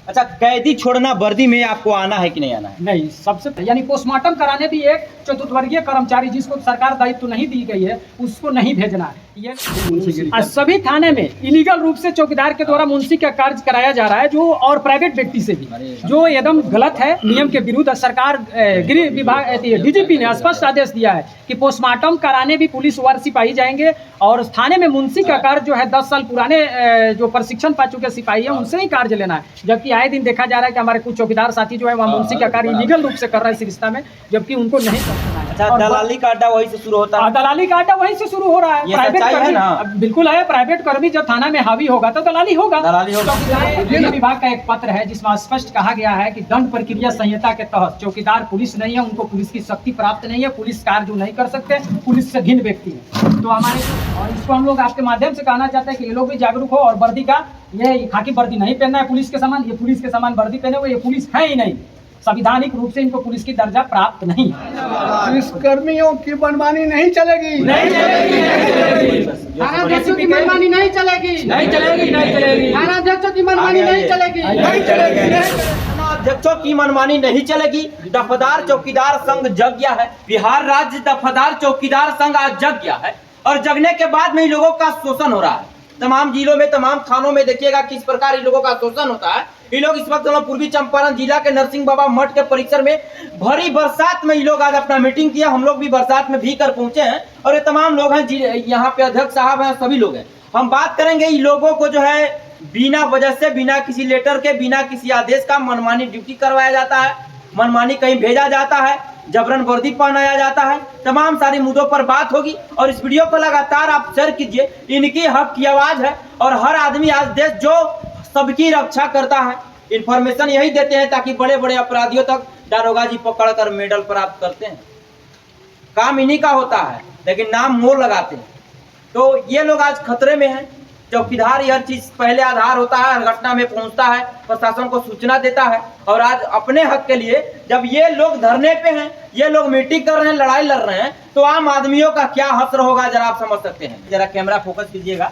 अच्छा, कैदी छोड़ना वर्दी में आपको आना है कि नहीं आना है? नहीं, सबसे यानी पोस्टमार्टम कराने भी एक चतुर्थवर्गीय कर्मचारी जिसको सरकार दायित्व नहीं दी गई है उसको नहीं भेजना है। ये सभी थाने में इलीगल रूप से चौकीदार के द्वारा मुंशी का कार्य कराया जा रहा है, जो और प्राइवेट व्यक्ति से भी, जो एकदम गलत है, नियम के विरुद्ध। सरकार गृह विभाग डीजीपी ने स्पष्ट आदेश दिया है कि पोस्टमार्टम कराने भी पुलिस वर सिपाही जाएंगे और थाने में मुंशी का कार्य जो है 10 साल पुराने जो प्रशिक्षण पा चुके सिपाही है उनसे ही कार्य लेना है। जबकि आए दिन देखा जा रहा है कि हमारे कुछ चौकीदार साथी जो है वहाँ मुंशी का कार्य इलीगल रूप से कर रहे हैं सिरिस्ता में, जबकि उनको नहीं करना है। अच्छा, दलाली का अड्डा वहीं से शुरू होता है? दलाली का अड्डा वहीं से शुरू हो रहा है। प्राइवेट कर्मी बिल्कुल है, प्राइवेट कर्मी जब थाना में हावी होगा तो दलाली होगा। गृह विभाग का एक पत्र है जिसमें स्पष्ट कहा गया है कि दंड प्रक्रिया संहिता के तहत चौकीदार पुलिस नहीं है, उनको पुलिस की शक्ति प्राप्त नहीं है, पुलिस कार्य जो नहीं कर सकते, पुलिस से भिन्न व्यक्ति है। तो हमारे और इसको हम लोग आपके माध्यम से कहना चाहते हैं कि ये लोग भी जागरूक हो और वर्दी का, ये खाकी वर्दी नहीं पहनना है पुलिस के समान, ये पुलिस के समान वर्दी पहने हुए, ये पुलिस है ही नहीं, संविधानिक रूप से इनको पुलिस की दर्जा प्राप्त नहीं है। पुलिस कर्मियों की मनमानी नहीं चलेगी, नहीं चलेगी, थानाध्यक्षों की मनमानी नहीं चलेगी, नहीं चलेगी, नहीं चलेगी, थानाध्यक्षों की मनमानी नहीं चलेगी, नहीं चलेगी, अध्यक्षों की मनमानी नहीं चलेगी। दफादार चौकीदार संघ जग गया है। बिहार राज्य दफादार चौकीदार संघ आज जग गया है और जगने के बाद में इन लोगों का शोषण हो रहा है। तमाम जिलों में, तमाम थानों में देखिएगा किस प्रकार इन लोगों का शोषण होता है। ये लोग इस वक्त पूर्वी चंपारण जिला के नरसिंह बाबा मठ के परिसर में भरी बरसात में ये लोग आज अपना मीटिंग किया। हम लोग भी बरसात में भीग कर पहुंचे हैं और ये तमाम लोग हैं, यहाँ पे अध्यक्ष साहब हैं, सभी लोग हैं। हम बात करेंगे इन लोगों को जो है बिना वजह से, बिना किसी लेटर के, बिना किसी आदेश का मनमानी ड्यूटी करवाया जाता है, मनमानी कहीं भेजा जाता है, जबरन वर्दी पहनाया जाता है। तमाम सारी मुद्दों पर बात होगी और इस वीडियो को लगातार आप शेयर कीजिए। इनकी हक की आवाज है और हर आदमी आज देश जो सबकी रक्षा करता है, इन्फॉर्मेशन यही देते हैं ताकि बड़े बड़े अपराधियों तक दारोगा जी पकड़ कर मेडल प्राप्त करते हैं। काम इन्हीं का होता है लेकिन नाम मोर लगाते हैं। तो ये लोग आज खतरे में हैं। चौकीदार हर चीज पहले आधार होता है, हर घटना में पहुंचता है, प्रशासन को सूचना देता है और आज अपने हक के लिए जब ये लोग धरने पे हैं, ये लोग मीटिंग कर रहे हैं, लड़ाई लड़ रहे हैं, तो आम आदमियों का क्या हश्र होगा जरा आप समझ सकते हैं। जरा कैमरा फोकस कीजिएगा।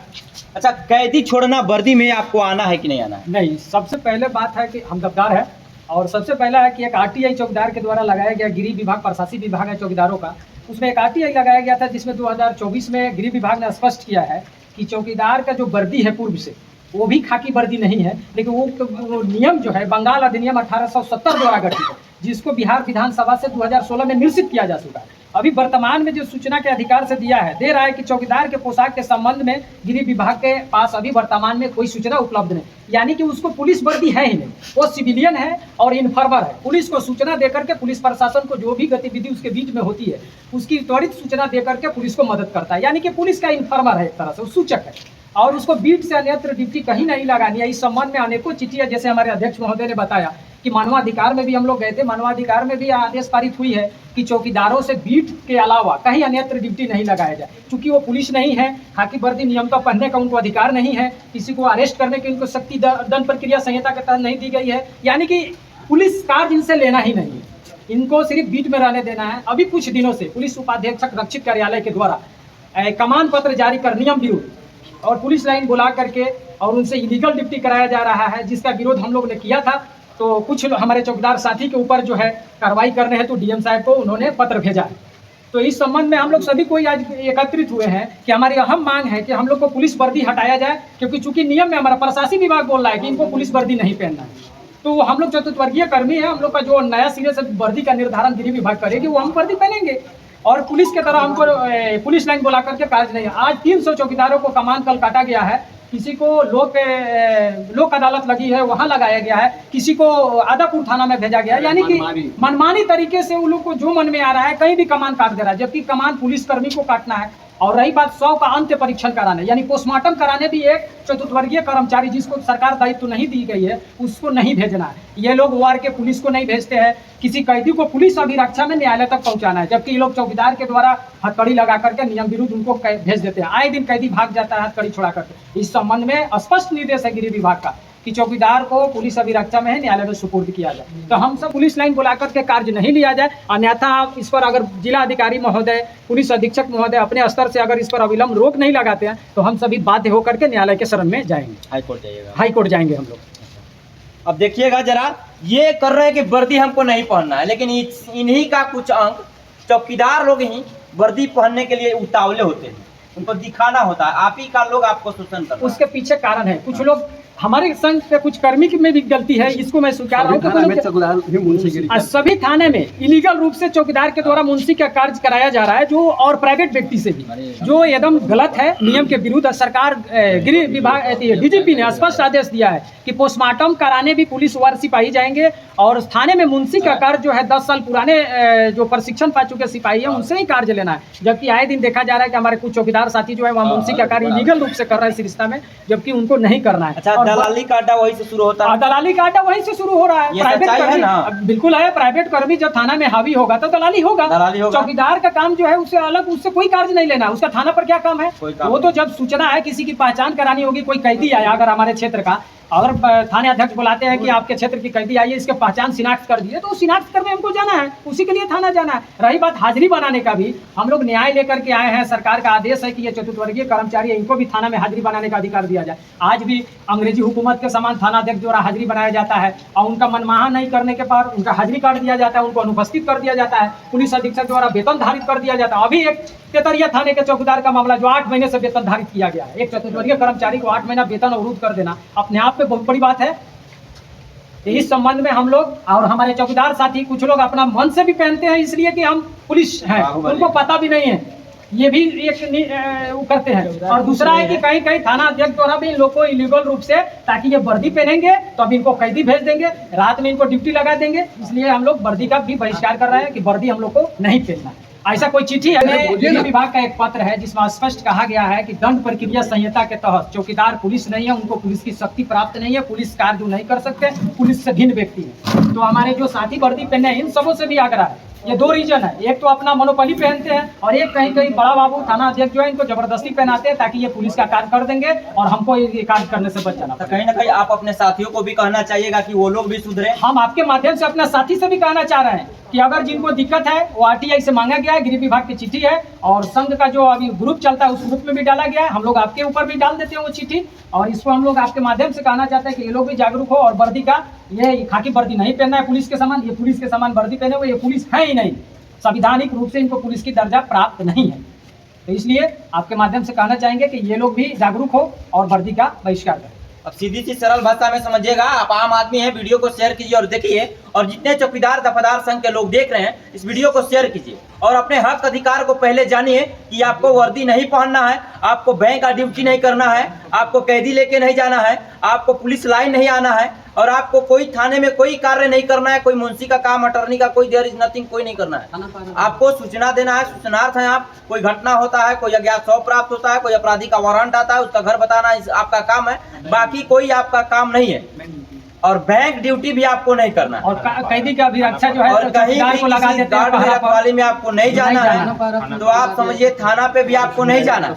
अच्छा, कैदी छोड़ना वर्दी में आपको आना है कि नहीं आना है? नहीं, सबसे पहले बात है कि हम दफ्तार है और सबसे पहला है कि एक आरटीआई चौकीदार के द्वारा लगाया गया, गृह विभाग प्रशासनिक विभाग है चौकीदारों का, उसमें एक आरटीआई लगाया गया था जिसमें 2024 में गृह विभाग ने स्पष्ट किया है कि चौकीदार का जो वर्दी है पूर्व से वो भी खाकी वर्दी नहीं है, लेकिन वो नियम जो है बंगाल अधिनियम 1870 द्वारा गठित है, जिसको बिहार विधानसभा से 2016 में निश्चित किया जा चुका है। अभी वर्तमान में जो सूचना के अधिकार से दे रहा है कि चौकीदार के पोशाक के संबंध में गृह विभाग के पास अभी वर्तमान में कोई सूचना उपलब्ध नहीं, यानी कि उसको पुलिस वर्दी है ही नहीं, वो सिविलियन है और इन्फॉर्मर है। पुलिस को सूचना देकर के पुलिस प्रशासन को जो भी गतिविधि उसके बीच में होती है उसकी त्वरित सूचना देकर के पुलिस को मदद करता है, यानी कि पुलिस का इन्फॉर्मर है, एक तरह से सूचक है और उसको बीट से अन्यत्र ड्यूटी कहीं नहीं लगानी है। इस संबंध में अनेकों चिट्ठियां, जैसे हमारे अध्यक्ष महोदय ने बताया कि मानवाधिकार में भी हम लोग गए थे, मानवाधिकार में भी आदेश पारित हुई है कि चौकीदारों से बीट के अलावा कहीं अन्यत्र ड्यूटी नहीं लगाया जाए, क्योंकि वो पुलिस नहीं है, खाकी वर्दी नियम का पहनने का उनको अधिकार नहीं है, किसी को अरेस्ट करने की उनको शक्ति दंड प्रक्रिया संहिता के तहत नहीं दी गई है, यानी कि पुलिस कार्य इनसे लेना ही नहीं है, इनको सिर्फ बीट में रहने देना है। अभी कुछ दिनों से पुलिस उपाधीक्षक रक्षित कार्यालय के द्वारा कमान पत्र जारी कर नियम विरुद्ध और पुलिस लाइन बुला करके और उनसे इलीगल ड्यूटी कराया जा रहा है, जिसका विरोध हम लोग ने किया था। तो कुछ हमारे चौकीदार साथी के ऊपर जो है कार्रवाई करने हैं तो डीएम साहब को उन्होंने पत्र भेजा है। तो इस संबंध में हम लोग सभी कोई आज एकत्रित हुए हैं कि हमारी अहम मांग है कि हम लोग को पुलिस वर्दी हटाया जाए, क्योंकि चूंकि नियम में हमारा प्रशासनिक विभाग बोल रहा है कि इनको पुलिस वर्दी नहीं पहनना है। तो हम लोग चतुर्थवर्गीय कर्मी है, हम लोग का जो नया सिरे से वर्दी का निर्धारण गृह विभाग करेगी वो हम वर्दी पहनेंगे और पुलिस के तरह हमको पुलिस लाइन बुला करके कार्य नहीं है। आज 300 चौकीदारों को कमान कल काटा गया है, किसी को लोक अदालत लगी है वहां लगाया गया है, किसी को आदापुर थाना में भेजा गया है, यानी कि मनमानी तरीके से उन लोग को जो मन में आ रहा है कहीं भी कमान काट दे रहा है, जबकि कमान पुलिस कर्मी को काटना है। और रही बात 100 का अंत्य परीक्षण कराने यानी पोस्टमार्टम कराने भी एक चतुर्थवर्गीय कर्मचारी जिसको सरकार दायित्व नहीं दी गई है उसको नहीं भेजना है। ये लोग वार के पुलिस को नहीं भेजते हैं, किसी कैदी को पुलिस अभिरक्षा में न्यायालय तक पहुंचाना है, जबकि ये लोग चौकीदार के द्वारा हथकड़ी लगा करके नियम विरुद्ध उनको भेज देते हैं। आए दिन कैदी भाग जाता है हथकड़ी छोड़ा करके। इस संबंध में स्पष्ट निर्देश है गृह विभाग का कि चौकीदार को पुलिस अभिरक्षा में है न्यायालय में सुपुर्द किया जाए। तो हम सब पुलिस लाइन बुलाकर के कार्य नहीं लिया जाए, अन्यथा इस पर अगर जिला अधिकारी महोदय, पुलिस अधीक्षक महोदय अपने स्तर से अगर इस पर अविलंब रोक नहीं लगाते हैं तो हम सभी बाध्य होकर के न्यायालय के शरण में जाएंगे। हाईकोर्ट जाइएगा? हाईकोर्ट जाएंगे हम लोग। अब देखिएगा जरा, ये कर रहे हैं कि वर्दी हमको नहीं पहनना है, लेकिन इन्हीं का कुछ अंग चौकीदार लोग ही वर्दी पहनने के लिए उतावले होते हैं, उनको दिखाना होता है। आप ही का लोग आपको शोषण कर रहा है। उसके पीछे कारण है, कुछ लोग हमारे संघ के कुछ कर्मी की में भी गलती है, इसको मैं स्वीकार रहा हूँ। सभी थाने में इलीगल रूप से चौकीदार के द्वारा मुंशी का कार्य कराया जा रहा है, जो और प्राइवेट व्यक्ति से भी, जो एकदम गलत है, नियम के विरुद्ध। सरकार गृह विभाग डीजीपी ने स्पष्ट आदेश दिया है कि पोस्टमार्टम कराने भी पुलिस वार सिपाही जाएंगे, और थाने में मुंशी का कार्य जो है 10 साल पुराने जो प्रशिक्षण पा चुके सिपाही है उनसे ही कार्य लेना है। जबकि आए दिन देखा जा रहा है कि हमारे कुछ चौकीदार साथी जो है वहाँ मुंशी का कार्य इलीगल रूप से कर रहे हैं इस रिश्ता में, जबकि उनको नहीं करना है। अच्छा, दलाली का अड्डा वहीं से शुरू होता है। दलाली का अड्डा वहीं से शुरू हो रहा है। प्राइवेट कर्मी बिल्कुल है, प्राइवेट कर्मी जब थाना में हावी होगा तो दलाली होगा। चौकीदार का काम जो है उससे अलग, उससे कोई कार्य नहीं लेना। उसका थाना पर क्या काम है? वो तो जब सूचना है, किसी की पहचान करानी होगी, कोई कैदी आया अगर हमारे क्षेत्र का, अगर थाने अध्यक्ष बुलाते हैं कि आपके क्षेत्र की कैदी आई है, इसके पहचान शिनाख्त कर दिए, तो शिनाख्त करने हमको जाना है, उसी के लिए थाना जाना है। रही बात हाजिरी बनाने का, भी हम लोग न्याय लेकर के आए हैं। सरकार का आदेश है कि ये चतुर्थवर्गीय कर्मचारी है, इनको भी थाना में हाजिरी बनाने का अधिकार दिया जाए। आज भी अंग्रेजी हुकूमत के समान थाना अध्यक्ष द्वारा हाजिरी बनाया जाता है, और उनका मनमाना नहीं करने के बाद उनका हाजिरी काट दिया जाता है, उनको अनुपस्थित कर दिया जाता है। पुलिस अधीक्षक द्वारा वेतन धारित कर दिया जाता है। अभी एक तेतरिया थाने के चौकीदार का मामला जो 8 महीने से वेतन धारित किया गया है, एक चतुर्थवर्गीय कर्मचारी को 8 महीना वेतन अवरुद्ध कर देना अपने आप में बहुत बड़ी बात है। इस संबंध में हम लोग और हमारे चौकीदार साथी, कुछ लोग अपना मन से भी पहनते हैं इसलिए कि हम पुलिस हैं, उनको पता भी नहीं है, ये भी एक वो करते हैं। और दूसरा है कि कहीं कहीं थाना अध्यक्ष द्वारा भी इन लोग को इलीगल रूप से, ताकि ये वर्दी पहनेंगे तो अब इनको कैदी भेज देंगे, रात में इनको ड्यूटी लगा देंगे, इसलिए हम लोग वर्दी का भी बहिष्कार कर रहे हैं कि वर्दी हम लोग को नहीं पहनना है। ऐसा कोई चिट्ठी है, गृह विभाग का एक पत्र है जिसमें स्पष्ट कहा गया है कि दंड प्रक्रिया संहिता के तहत चौकीदार पुलिस नहीं है, उनको पुलिस की शक्ति प्राप्त नहीं है, पुलिस कार्य जो नहीं कर सकते, पुलिस से भिन्न व्यक्ति है। तो हमारे जो साथी वर्दी पहने हैं इन सबों से भी आग्रह है। ये 2 रीजन है, एक तो अपना मोनोपोली पहनते हैं, और एक कहीं कहीं बड़ा बाबू थाना अध्यक्ष जो है इनको जबरदस्ती पहनाते हैं ताकि ये पुलिस का कार्य कर देंगे और हमको ये कार्य करने से बच जाना। तो कहीं ना कहीं आप अपने साथियों को भी कहना चाहिएगा कि वो लोग भी सुधरे। हम आपके माध्यम से अपना साथी से भी कहना चाह रहे हैं कि अगर जिनको दिक्कत है वो आरटीआई से मांगा गया है, गृह विभाग की चिट्ठी है, और संघ का जो अभी ग्रुप चलता है उस ग्रुप में भी डाला गया है। हम लोग आपके ऊपर भी डाल देते हैं वो चिट्ठी, और इसको हम लोग आपके माध्यम से कहना चाहते हैं कि ये लोग भी जागरूक हो, और वर्दी का, ये खाकी वर्दी नहीं पहनना है पुलिस के समान, ये पुलिस के समान वर्दी पहने हुए, ये पुलिस है ही नहीं, संविधानिक रूप से इनको पुलिस की दर्जा प्राप्त नहीं है। तो इसलिए आपके माध्यम से कहना चाहेंगे कि ये लोग भी जागरूक हो और वर्दी का बहिष्कार करें। अब सीधी सी सरल भाषा में समझिएगा, आप आम आदमी हैं, वीडियो को शेयर कीजिए और देखिए, और जितने चौकीदार दफादार संघ के लोग देख रहे हैं इस वीडियो को शेयर कीजिए, और अपने हक अधिकार को पहले जानिए कि आपको वर्दी नहीं पहनना है, आपको बैंक का ड्यूटी नहीं करना है, आपको कैदी लेके नहीं जाना है, आपको पुलिस लाइन नहीं आना है, और आपको कोई थाने में कोई कार्य नहीं करना है, कोई मुंशी का काम, अटर्नी का, कोई देयर इज नथिंग, कोई नहीं करना है। आपको सूचना देना है, सूचनार्थ है आप। कोई घटना होता है, कोई अज्ञात शव प्राप्त होता है, कोई अपराधी का वारंट आता है, उसका घर बताना आपका काम है, बाकी कोई आपका काम नहीं है। और बैंक ड्यूटी भी आपको नहीं करना है, और कैदी का भी रक्षा जो है और कहीं भी गार्ड में रखवाली में आपको नहीं जाना है। तो आप समझिए थाना पे भी आपको नहीं जाना।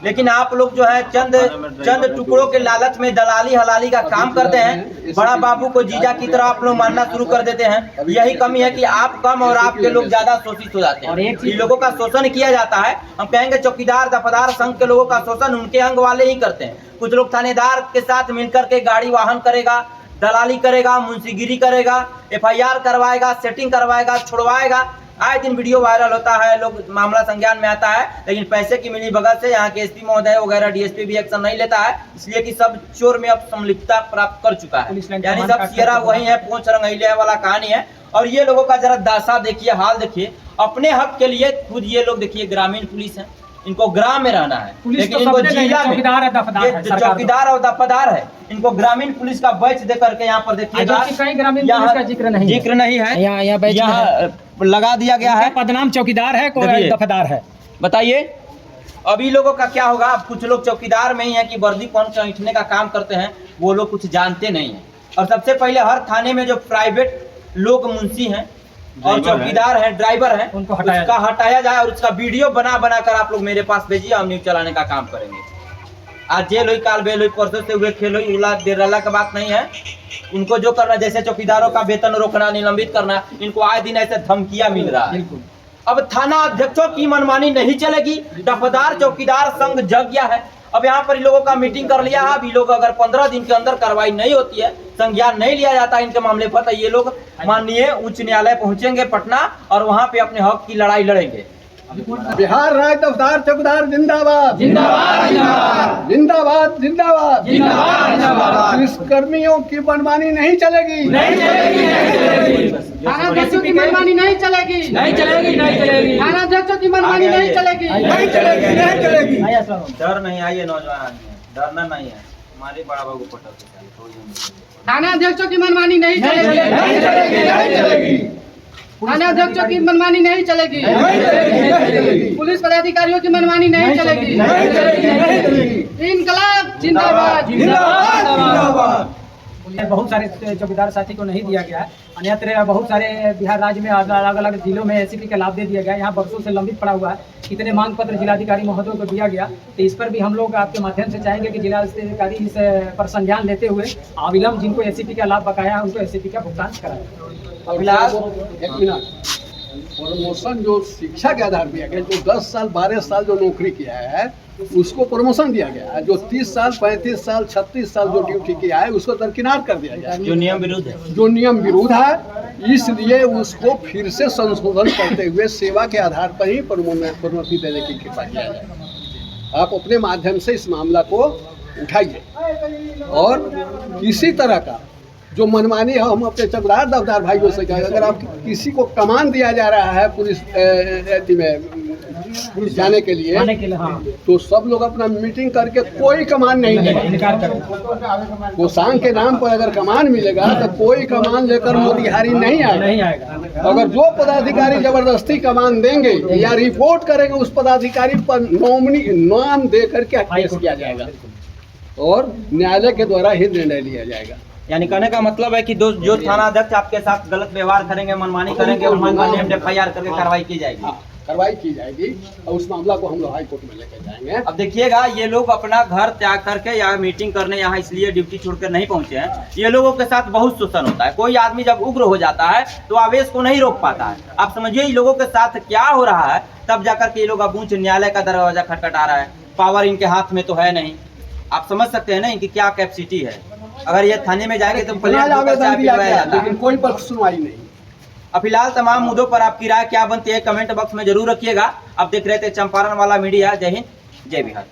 लेकिन आप लोग जो है चंद टुकड़ों के लालच में दलाली हलाली का काम करते हैं, बड़ा बाबू को जीजा की तरह आप लोग मानना शुरू कर देते हैं। यही कमी है कि आप कम और आपके लोग ज्यादा शोषित हो जाते हैं। इन लोगों का शोषण किया जाता है। हम कहेंगे चौकीदार दफादार संघ के लोगों का शोषण उनके अंग वाले ही करते हैं। कुछ लोग थानेदार के साथ मिलकर के गाड़ी वाहन करेगा, दलाली करेगा, मुंशीगिरी करेगा, एफआईआर करवाएगा, सेटिंग करवाएगा, छुड़वाएगा। आए दिन वीडियो वायरल होता है, लोग मामला संज्ञान में आता है, लेकिन पैसे की मिली भगत से यहाँ के एसपी महोदय वगैरह डीएसपी भी एक्शन नहीं लेता है, इसलिए कि सब चोर में अब संलिप्तता प्राप्त कर चुका है। यानी सब सियरा वही है, पूंछ रंगैले वाला कहानी है। और ये लोगों का जरा दासा देखिए, हाल देखिए। अपने हक के लिए खुद ये लोग देखिए ग्रामीण पुलिस है, इनको ग्राम में रहना है, लेकिन इनको जिला में चौकीदार और दफादार है। इनको ग्रामीण पुलिस का बैच दे करके यहाँ पर देखिएगा, कहीं ग्रामीण पुलिस का जिक्र नहीं है, यहाँ लगा दिया गया है। पदनाम चौकीदार है, कोई दफादार है। बताइए अभी लोगों का क्या होगा। अब कुछ लोग चौकीदार में ही है कि वर्दी कौन सा ऐंठने का काम करते हैं, वो लोग कुछ जानते नहीं है। और सबसे पहले हर थाने में जो प्राइवेट लोग मुंशी हैं और चौकीदार हैं, ड्राइवर हैं, उनको हटाया जाए और उसका वीडियो बना कर आप लोग मेरे पास भेजिए, हम न्यूज चलाने का काम करेंगे। आज जेल हुई, काल बेल हुई, परसों से हुए खेल हुई, उला देरला का बात नहीं है। उनको जो करना, जैसे चौकीदारों का वेतन रोकना, निलंबित करना, इनको आए दिन ऐसे धमकियां मिल रहा है। अब थाना अध्यक्षों की मनमानी नहीं चलेगी। दफादार चौकीदार संघ जग गया है। अब यहाँ पर इन लोगों का मीटिंग कर लिया है। अब ये लोग अगर 15 दिन के अंदर कार्रवाई नहीं होती है, संज्ञान नहीं लिया जाता इनके मामले पर, तो ये लोग माननीय उच्च न्यायालय पहुंचेंगे पटना और वहाँ पे अपने हक की लड़ाई लड़ेंगे। बिहार राज्य दफ्तार चौकीदार जिंदाबाद जिंदाबाद जिंदाबाद जिंदाबाद जिंदाबाद। पुलिसकर्मियों की मनमानी नहीं चलेगी, नहीं चलेगी, नहीं चलेगी। थानाध्यक्षों की मनमानी नहीं चलेगी, नहीं चलेगी, नहीं चलेगी। थानाध्यक्षों की मनमानी नहीं चलेगी, नहीं चलेगी, नहीं चलेगी। डर नहीं, आइए नौजवान आदमी, डरना नहीं है। हमारे बड़ा बाबू पटक थानाध्यक्षों की मनमानी नहीं चलेगी, नहीं चलेगी, नहीं चलेगी। थानाध्यक्षों की मनमानी नहीं चलेगी, नहीं चलेगी, नहीं चलेगी। पुलिस पदाधिकारियों की मनमानी नहीं चलेगी। नहीं चलेगी, नहीं चलेगी। इनकलाब जिंदाबाद जिंदाबाद जिंदाबाद। बहुत सारे चौकीदार साथी को नहीं दिया गया है। अन्यत्र बहुत सारे बिहार राज्य में अलग अलग जिलों में एसीपी का लाभ दे दिया गया है। यहाँ बरसों से लंबित पड़ा हुआ है। कितने मांग पत्र जिलाधिकारी महोदय को दिया गया, तो इस पर भी हम लोग आपके माध्यम से चाहेंगे कि जिलाधिकारी इस पर संज्ञान लेते हुए अविलंब जिनको एसीपी का लाभ बकाया है उनको एसीपी का भुगतान कराएं। फिलहाल एक मिनट, प्रमोशन जो शिक्षा के आधार दिया गया, जो 10 साल 12 साल जो नौकरी किया है उसको प्रमोशन दिया गया है। जो 30 साल 35 साल 36 साल जो ड्यूटी किया है उसको दरकिनार कर दिया गया है, जो नियम विरुद्ध है, जो नियम विरुद्ध है। इसलिए उसको फिर से संशोधन करते हुए सेवा के आधार पर ही प्रोन्नति देने की कृपा किया जाए। आप अपने माध्यम से इस मामला को उठाइए और किसी तरह का जो मनमानी है हम अपने चौकीदार दफ्तार भाइयों से कहें, अगर आप किसी को कमान दिया जा रहा है पुलिस में जाने के लिए, हाँ, तो सब लोग अपना मीटिंग करके कोई कमान नहीं देगा। इनकार करें। कोषांग के नाम पर अगर कमान मिलेगा तो कोई कमान लेकर मोतिहारी नहीं आएगा। नहीं आएगा। अगर जो पदाधिकारी जबरदस्ती कमान देंगे या रिपोर्ट करेंगे उस पदाधिकारी पर नॉमिनी नाम दे करके केस किया जाएगा और न्यायालय के द्वारा ही निर्णय लिया जाएगा। यानी कहने का मतलब है कि जो थानाध्यक्ष आपके साथ गलत व्यवहार करेंगे, मनमानी करेंगे, उन्हें FIR करके कार्रवाई की जाएगी। हाँ, कार्रवाई की जाएगी और उस मामला को हम लोग हाई कोर्ट में लेकर जाएंगे। अब देखिएगा, ये लोग अपना घर त्याग करके यहाँ मीटिंग करने यहाँ इसलिए ड्यूटी छोड़कर नहीं पहुंचे हैं। ये लोगों के साथ बहुत शोषण होता है। कोई आदमी जब उग्र हो जाता है तो आवेश को नहीं रोक पाता है। आप समझिए इन लोगों के साथ क्या हो रहा है, तब जाकर के ये लोग अब उच्च न्यायालय का दरवाजा खटखटा रहा है। पावर इनके हाथ में तो है नहीं। आप समझ सकते हैं ना इनकी क्या कैपेसिटी है। अगर ये थाने में जाएंगे तो आवेदन दिया गया, लेकिन कोई पक्ष सुनवाई नहीं। अब फिलहाल तमाम मुद्दों पर आपकी राय क्या बनती है कमेंट बॉक्स में जरूर रखिएगा। आप देख रहे थे चंपारण वाला मीडिया। जय हिंद, जय बिहार।